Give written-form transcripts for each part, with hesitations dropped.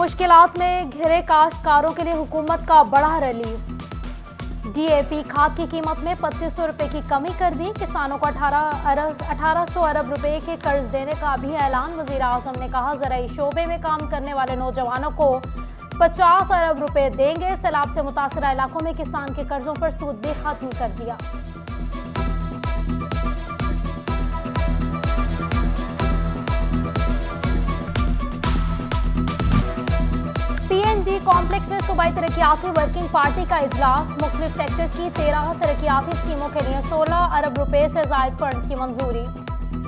मुश्किलात में घिरे काश्तकारों के लिए हुकूमत का बड़ा रिलीफ। डीएपी खाद की कीमत में 2500 रुपए की कमी कर दी। किसानों को 1800 अरब रुपए के कर्ज देने का भी ऐलान। वजीर आजम ने कहा, ज़राई शोबे में काम करने वाले नौजवानों को 50 अरब रुपए देंगे। सैलाब से मुतासरा इलाकों में किसान के कर्जों पर सूद भी खत्म कर दिया। पीएनडी कॉम्प्लेक्स में सूबाई तरक्याती वर्किंग पार्टी का इजलास। मुख्तलिफ सेक्टर्स की 13 तरक्याती स्कीमों के लिए 16 अरब रुपए से जायद फंड्स की मंजूरी।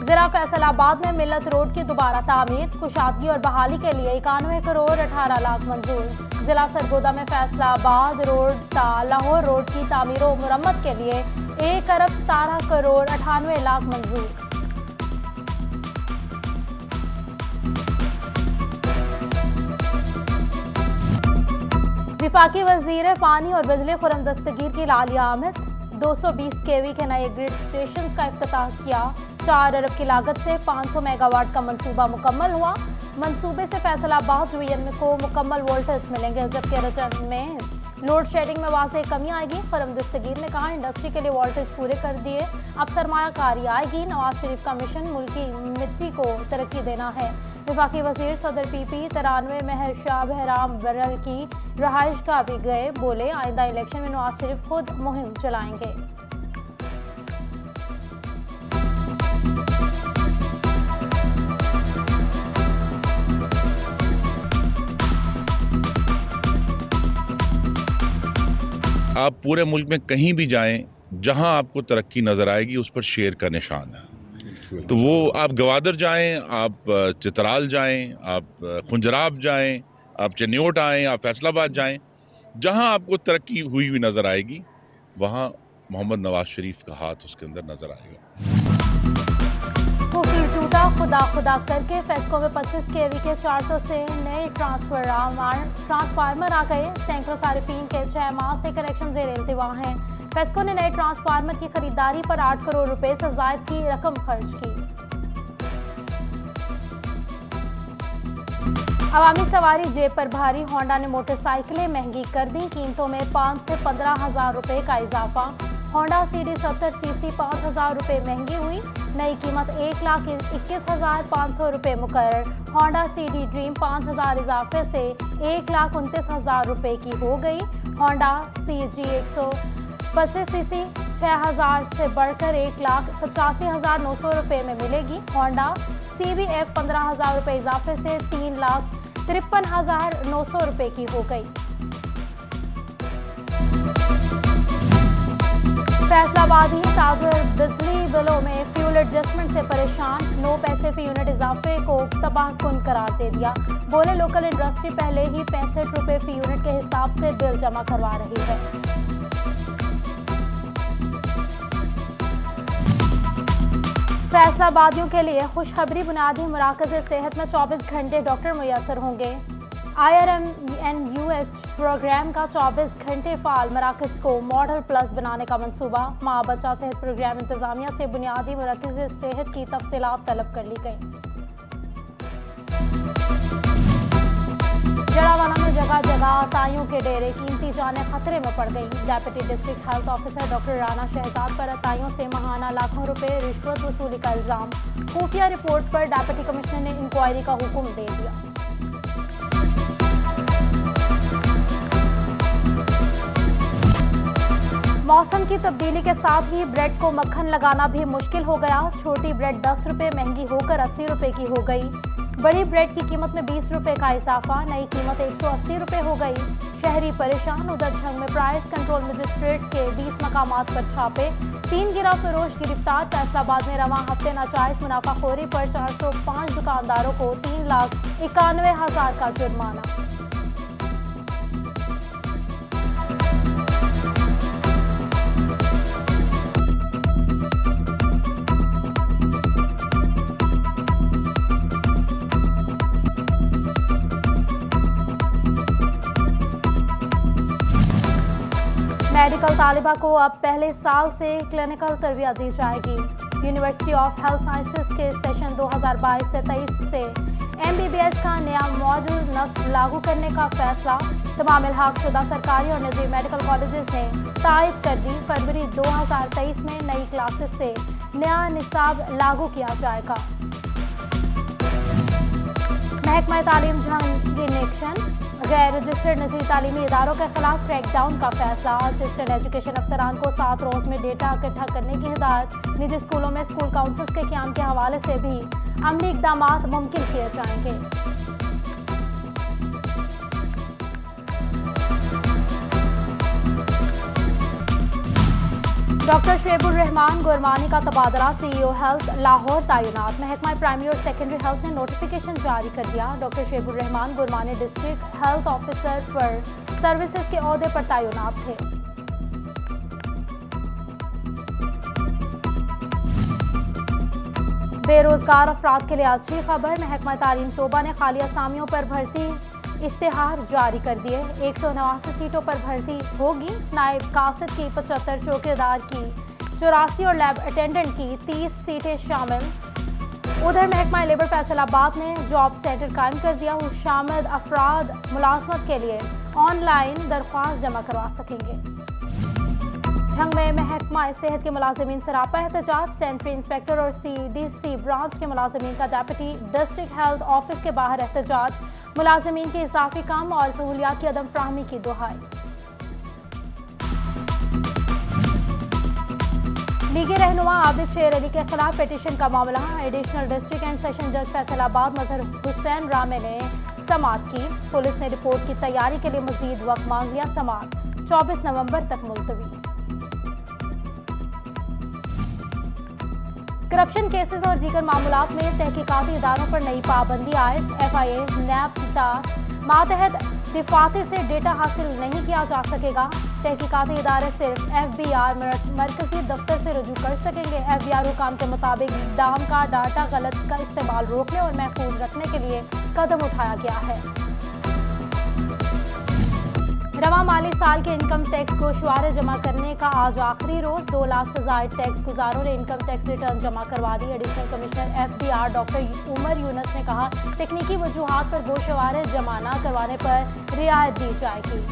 जिला फैसलाबाद में मिल्लत रोड की दोबारा तामीर, कुशादगी और बहाली के लिए 91 करोड़ 18 लाख मंजूर। जिला सरगोदा में फैसलाबाद रोड ता लाहौर रोड की तामीर और मुरम्मत के लिए 1 अरब 17 करोड़ 98 लाख मंजूर। विफाकी वजीर पानी और बिजली खुरम दस्तगीर की लालिया आमद। 220 केवी के नए ग्रिड स्टेशन का इफ्तिताह किया। 4 अरब की लागत से 500 मेगावाट का मंसूबा मुकम्मल हुआ। मंसूबे से फैसलाबाद डिवीजन को मुकम्मल वोल्टेज मिलेंगे, जबकि रजन में लोड शेडिंग में वाज़ेह कमी आएगी। खुरम दस्तगीर ने कहा, इंडस्ट्री के लिए वोल्टेज पूरे कर दिए, अब सरमायाकारी आएगी। नवाज शरीफ का मिशन मुल्की मिट्टी को तरक्की देना है। विफाकी वजीर सदर पीपी 93 मेहर शाह बहराम बरल की रहाइश का भी गए, बोले आइंदा इलेक्शन में नवाज शरीफ खुद मुहिम चलाएंगे। आप पूरे मुल्क में कहीं भी जाएं, जहां आपको तरक्की नजर आएगी उस पर शेर का निशान है। तो वो आप गवादर जाएं, आप चित्राल जाएं, आप खुंजराब जाएं, आप चन्योट आएं, आप फैसलाबाद जाएं, जहां आपको तरक्की हुई हुई नजर आएगी वहां मोहम्मद नवाज शरीफ का हाथ उसके अंदर नजर आएगा। कुफरी टूटा, खुदा खुदा करके फेस्को में 25 केवी के 400 से नए ट्रांसफार्मर आ गए। सैकड़ों सार्फिन के 6 माह से कनेक्शन जेर इल्तिवा हैं। फेस्को ने नए ट्रांसफार्मर की खरीदारी पर 8 करोड़ रुपए से जायद की रकम खर्च की। अवामी सवारी जेब पर भारी, होंडा ने मोटरसाइकिलें महंगी कर दी। कीमतों में 5 से 15 हजार रुपए का इजाफा। होंडा सीडी 70 सीसी 5 हजार रुपए महंगी हुई। नई कीमत 1,21,500 रुपए मुकर्रर। होंडा सीडी ड्रीम 5,000 इजाफे से 1,29,000 रुपए की हो गई। होंडा सीजी 125 सीसी 6,000 से बढ़कर 1,85,900 रुपए में मिलेगी। होंडा CBF 15,000 रुपए इजाफे से 3,53,900 रुपए की हो गई। फैसलाबादी ताजर बिजली बिलों में फ्यूल एडजस्टमेंट से परेशान। 9 पैसे फी यूनिट इजाफे को तबाहकुन करार दे दिया। बोले लोकल इंडस्ट्री पहले ही 65 रुपए फी यूनिट के हिसाब से बिल जमा करवा रही है। फैसलाबादियों के लिए खुशखबरी, बुनियादी मराकज़ सेहत में 24 घंटे डॉक्टर मुयसर होंगे। IRMNUH प्रोग्राम का 24 घंटे फाल मराकज़ को मॉडल प्लस बनाने का मंसूबा। माँ बच्चा सेहत प्रोग्राम इंतजामिया से बुनियादी मराकज़ सेहत की तफसीलात तलब कर ली गई। जड़ावाना में जगह जगह अताइयों के डेरे, कीमती जानें खतरे में पड़ गई। Deputy district health officer doctor Rana Shahzad पर अताइयों से महाना लाखों रुपए रिश्वत वसूली का इल्जाम। खुफिया रिपोर्ट पर डेप्यूटी कमिश्नर ने इंक्वायरी का हुक्म दे दिया। मौसम की तब्दीली के साथ ही ब्रेड को मक्खन लगाना भी मुश्किल हो गया। छोटी ब्रेड 10 रुपए महंगी होकर 80 रुपए की हो गई। बड़ी ब्रेड की कीमत में 20 रुपए का इजाफा, नई कीमत 180 रुपए हो गई। शहरी परेशान। उधर झंग में प्राइस कंट्रोल मजिस्ट्रेट के 20 मकामात पर छापे। 3 गिरफ्तार फरोश गिरफ्तार। फैसलाबाद में रवां हफ्ते नाजायज मुनाफाखोरी पर 405 दुकानदारों को 3,91,000 का जुर्माना। मेडिकल तालिबा को अब पहले साल से क्लिनिकल तरबियत दी जाएगी। यूनिवर्सिटी ऑफ हेल्थ साइंसेज के सेशन 2022 से 23 से MBBS का नया मॉड्यूल नस्ल लागू करने का फैसला। तमाम इल्हाक शुदा सरकारी और निजी मेडिकल कॉलेजेस ने तायद कर दी। फरवरी 2023 में नई क्लासेस से नया निसाब लागू किया जाएगा। महकमा तालीम झंग इंजेक्शन गैर रजिस्टर्ड निजी तालीमी इदारों के खिलाफ क्रैकडाउन का फैसला। असिस्टेंट एजुकेशन अफसरान को 7 रोज में डेटा इकट्ठा करने की हिदायत। निजी स्कूलों में स्कूल काउंसिल्स के क़याम के हवाले से भी अमली इक़दामात मुमकिन किए जाएंगे। डॉक्टर शुएबुर रहमान गुरमानी का तबादला। CEO हेल्थ लाहौर तैनात। महकमा प्राइमरी और सेकेंडरी हेल्थ ने नोटिफिकेशन जारी कर दिया। Doctor Shoaibur Rehman Gurmani district health officer पर सर्विसेज के ओहदे पर तैनात थे। बेरोजगार अफराद के लिए अच्छी खबर। महकमा तालीम शोबा ने खाली असामियों पर भर्ती इश्तिहार जारी कर दिए। 189 सीटों पर भर्ती होगी। नायब कासिद की 75, चौकीदार की 84 और लैब अटेंडेंट की 30 सीटें शामिल। उधर महकमा लेबर फैसलाबाद ने जॉब सेंटर कायम कर दिया। शामिल अफराद मुलाजमत के लिए ऑनलाइन दरख्वास्त जमा करवा सकेंगे। झंग में महकमा सेहत के मुलाजमीन सरापा एहतजाज। सेंट्री इंस्पेक्टर और CDC ब्रांच के मुलाजमीन का डेप्यूटी डिस्ट्रिक्ट हेल्थ ऑफिस के बाहर एहतजाज। मुलाजमीन के इजाफी काम और सहूलियात की अदम फ्राहमी की दुहाई। लीग रहनुमा आबिद शेर अली के खिलाफ पिटीशन का मामला। एडिशनल डिस्ट्रिक्ट एंड सेशन जज फैसलाबाद मजहर हुसैन रामे ने समाअत की। पुलिस ने रिपोर्ट की तैयारी के लिए मजीद वक्त मांग लिया। समाअत 24 नवंबर तक मुलतवी। करप्शन केसेस और दीगर मामलात में तहकीकाती इदारों पर नई पाबंदी आयद। FIA NAP मातहत दिफाती से डेटा हासिल नहीं किया जा सकेगा। तहकीकाती इदारे सिर्फ FBR मरकजी दफ्तर से रुजू कर सकेंगे। FBR हुकाम के मुताबिक दाम का डाटा गलत का इस्तेमाल रोकने और महफूज रखने के लिए कदम उठाया गया है। रवा माली साल के इनकम टैक्स गोशवारे जमा करने का आज आखिरी रोज। 2 लाख से जायद टैक्स गुजारों ने इनकम टैक्स रिटर्न जमा करवा दी। Additional commissioner FBR doctor Umar Younis ने कहा, तकनीकी वजूहात पर गोशवारे जमा न करवाने पर रियायत दी जाएगी।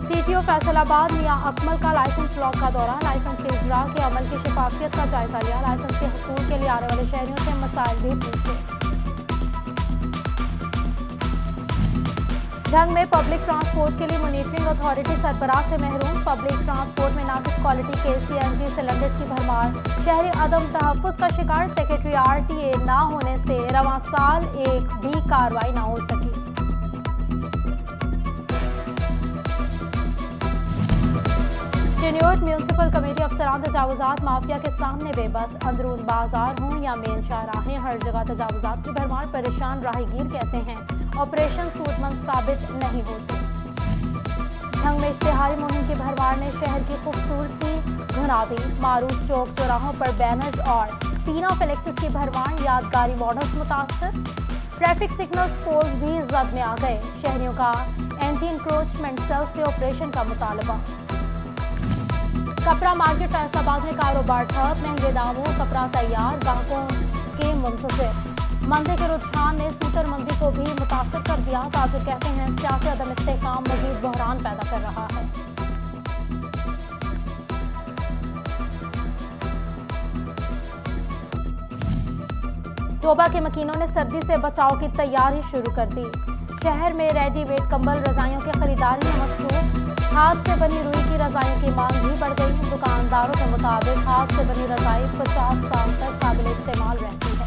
CTO फैसलाबाद मियां अकमल का लाइसेंस ब्लॉक का दौरा। लाइसेंस के इजरा के अमल की शफाफियत का जायजा लिया। लाइसेंस के हसूल के लिए आने वाले शहरियों से मसाइल भी पूछे। झंग में पब्लिक ट्रांसपोर्ट के लिए मॉनिटरिंग अथॉरिटी सरबराह से महरूम। पब्लिक ट्रांसपोर्ट में नाकिस क्वालिटी के CNG सिलेंडर्स की भरमार। शहरी अदम तहफ्फुज का शिकार। सेक्रेटरी RTA न होने से रवां साल एक भी कार्रवाई न हो सकी। टेन्योर्ड म्यूनसिपल कमेटी अफसरान तजावुजात माफिया के सामने बेबस। अंदरून बाजार हों या मेन शाहराहें, हर जगह तजावुजात की भरमार। परेशान राहगीर कहते हैं ऑपरेशन सूदमंद साबित नहीं होते। झंग में इश्तिहारी मुहिम की भरमार ने शहर की खूबसूरती घुना दी। मारूफ चौक चौराहों पर बैनर्स और सीना फ्लेक्सेस की भरमार। यादगारी मॉडल्स मुतासर। ट्रैफिक सिग्नल्स पोल्स भी जद में आ गए। शहरियों का एंटी इंक्रोचमेंट सेल से ऑपरेशन का मुतालबा। कपड़ा मार्केट फैसलाबाद में कारोबार ठप। महंगे दामों कपड़ा तैयार, ग्राहकों के मुंतज़िर। मंदी के रुझान ने सूतर मंदी को भी मुतासर कर दिया। ताजिर कहते हैं सियासी अदम इस्तेहकाम मजीद बहरान पैदा कर रहा है। टोबा के मकीनों ने सर्दी से बचाव की तैयारी शुरू कर दी। शहर में रेडीमेड कंबल रजाइयों की खरीदारी में मसरूफ। हाथ से बनी रुई की रजाइयों की मांग भी बढ़ गई। दुकानदारों के मुताबिक हाथ से बनी रजाई 50 साल तक काबिल इस्तेमाल रहती है।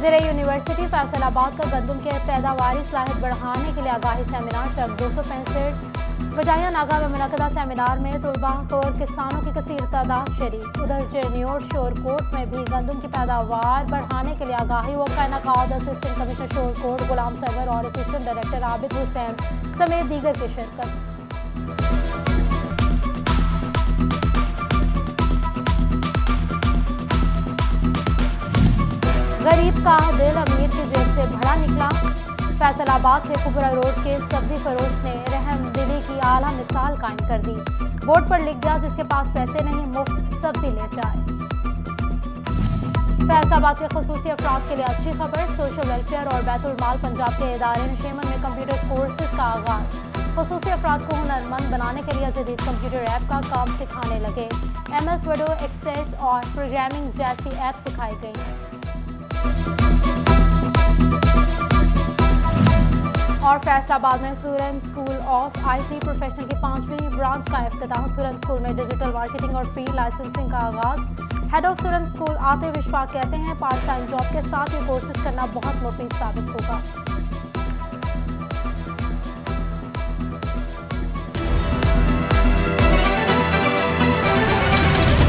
ज़िले यूनिवर्सिटी फैसलाबाद का गंदम के पैदावारी सलाहियत बढ़ाने के लिए आगाही सेमिनार। तक 265 वजाया नागा में मुनक़दा सेमिनार में तलबा और किसानों की कसीर तादाद शरीक। उधर चेरनियोट शोरकोट में भी गंदम की पैदावार बढ़ाने के लिए आगाही व इनेकाद असिस्टेंट कमिश्नर शोरकोट गुलाम सरवर और असिस्टेंट डायरेक्टर आबिद हुसैन समेत दीगर की शिरकत। गरीब का दिल अमीर की जेब से भरा निकला। فیصل آباد سے کبرا روڈ کے سبزی فروش نے رحم دلی کی اعلیٰ مثال قائم کر دی. بورڈ پر لکھ دیا جس کے پاس پیسے نہیں مفت سبزی لے جائے. فیصل آباد کے خصوصی افراد کے لیے اچھی خبر. سوشل ویلفیئر اور بیت المال پنجاب کے ادارے نشیمن میں کمپیوٹر کورسز کا آغاز. خصوصی افراد کو ہنرمند بنانے کے لیے جدید کمپیوٹر ایپ کا کام سکھانے لگے. ایم ایس ویڈیو ایکسیس اور پروگرامنگ جیسی ایپ سکھائی گئی. اور فیصل آباد میں Soran school of I T professional کی 5ویں برانچ کا افتتاح. سورن اسکول میں ڈیجیٹل مارکیٹنگ اور فری لائسنسنگ کا آغاز. ہیڈ آف سورن اسکول آتے وشواس کہتے ہیں پارٹ ٹائم جاب کے ساتھ یہ کورسز کرنا بہت مفید ثابت ہوگا.